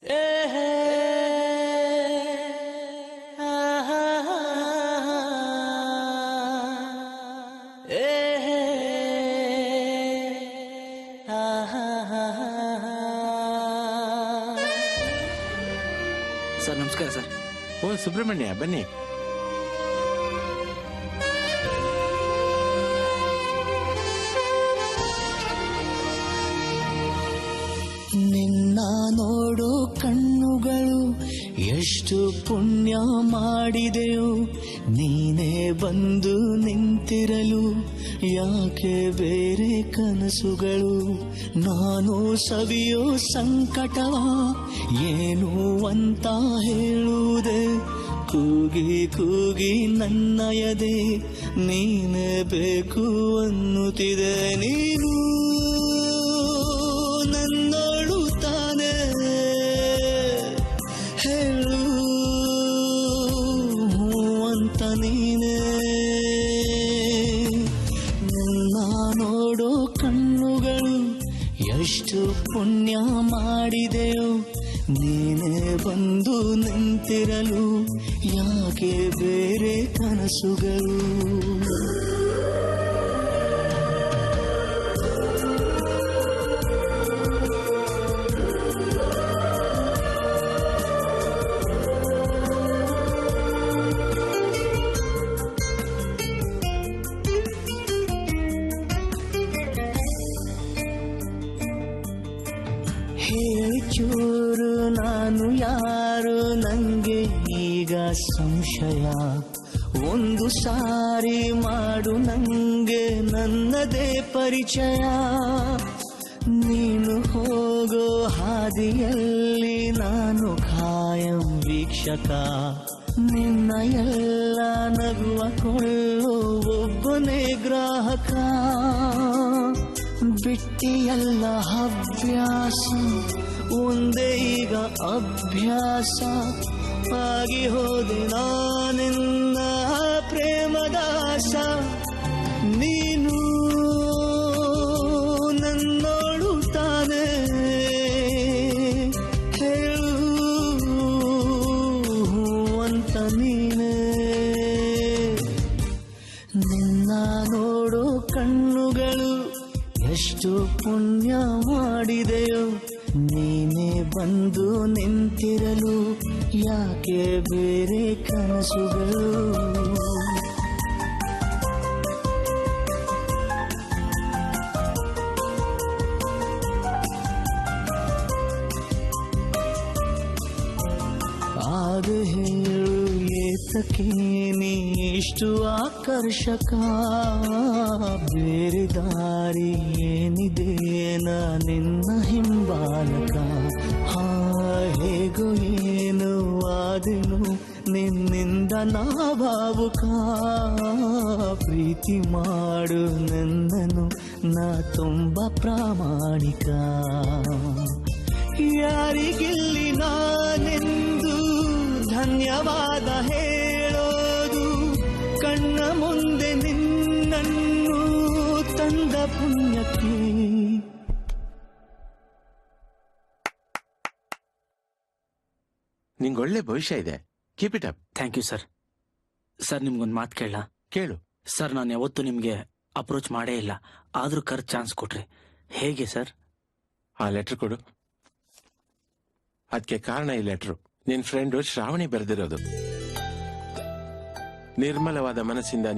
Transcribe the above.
Sir ನಮಸ್ಕಾರ sir. ಓ ಸುಬ್ರಹ್ಮಣ್ಯ, ಬನ್ನಿ. ನಿನ್ನ ನೋಡೋ ಕಣ್ಣುಗಳು ಎಷ್ಟು ಪುಣ್ಯ ಮಾಡಿದೆಯೋ, ನೀನೇ ಬಂದು ನಿಂತಿರಲು ಯಾಕೆ ಬೇರೆ ಕನಸುಗಳು. ನಾನು ಸವಿಯೋ ಸಂಕಟವ ಏನು ಅಂತ ಹೇಳುವುದೇ, ಕೂಗಿ ಕೂಗಿ ನನ್ನ ಎದೆ ನೀನೇ ಬೇಕು ಅನ್ನುತ್ತಿದೆ. ನೀನು ನನ್ನೋಳು ತಾನೆ ಹೇಳು ಅಂತ ನೀನೇ. ನನ್ನ ನೋಡೋ ಕಣ್ಣುಗಳು ಎಷ್ಟು ಪುಣ್ಯ ಮಾಡಿದೆಯೋ, ನೀನೇ ಬಂದು ನಿಂತಿರಲು ಯಾಕೆ ಬೇರೆ ಕನಸುಗಳು. ಚೂರು ನಾನು ಯಾರು ನಂಗೆ ಈಗ ಸಂಶಯ, ಒಂದು ಸಾರಿ ಮಾಡು ನಂಗೆ ನನ್ನದೇ ಪರಿಚಯ. ನೀನು ಹೋಗೋ ಹಾದಿಯಲ್ಲಿ ನಾನು ಖಾಯಂ ವೀಕ್ಷಕ, ನಿನ್ನ ಎಲ್ಲ ನಗುವ ಕೊಳ್ಳೋ ಒಬ್ಬನೇ ಗ್ರಾಹಕ. ಬಿಟ್ಟಿಯಲ್ಲ ಹವ್ಯಾಸ ಒಂದೇ ಈಗ ಅಭ್ಯಾಸ, ಆಗಿ ಹೋದೆ ನಾನಿನ್ನ ಪ್ರೇಮದಾಸ. ನೀನು ನನ್ನೋಳು ತಾನೆ ಹೇಳು ಅಂತ ನೀನೇ. ನಿನ್ನ ನೋಡೋ ಕಣ್ಣುಗಳು ಎಷ್ಟು ಪುಣ್ಯ ಮಾಡಿದೆಯೋ, ನೀನೇ ಬಂದು ನಿಂತಿರಲು ಯಾಕೆ ಬೇರೆ ಕನಸುಗಳು. ಆಗ ಹೇಳು ಏತಕ್ಕೆ ನೀ ಇಷ್ಟು ಆಕರ್ಷಕ, ಬೇರೆ ದಾರಿ ಏನಿದೆ ನಿನ್ನ ಹಿಂಬಾಲಕ. ಹೇಗೋ ಏನು ಆದೆನು ನಿನ್ನಿಂದ ನಾ ಭಾವುಕ, ಪ್ರೀತಿ ಮಾಡು ನನ್ನನು ನಾ ತುಂಬ ಪ್ರಾಮಾಣಿಕ. ಯಾರಿಗಿಲ್ಲಿ ನಾನೆಂದು ಧನ್ಯವಾದ ಹೇಳೋದು, ಕಣ್ಣ ಮುಂದೆ ನಿನ್ನನ್ನು ತಂದ ಪುಣ್ಯಕ್ಕೆ. ನಿಂಗೊಳ್ಳೆ ಭವಿಷ್ಯ ಇದೆ, keep it up. Thank you sir. Sir ನಿಮ್ಗೊಂದು ಮಾತು ಕೇಳ? ಕೇಳು. ಸರ್ ನಾನು ಯಾವತ್ತೂ ನಿಮಗೆ ಅಪ್ರೋಚ್ ಮಾಡೇ ಇಲ್ಲ, ಆದರೂ ಚಾನ್ಸ್ ಕೊಟ್ರಿ, ಹೇಗೆ ಸರ್? ಆ ಲೆಟರ್ ಕೊಡು. ಅದಕ್ಕೆ ಕಾರಣ ಈ ಲೆಟ್ರು ನಿನ್ ಫ್ರೆಂಡು ಶ್ರಾವಣಿ ಬರೆದಿರೋದು. ನಿರ್ಮಲವಾದ ಮನಸ್ಸಿಂದ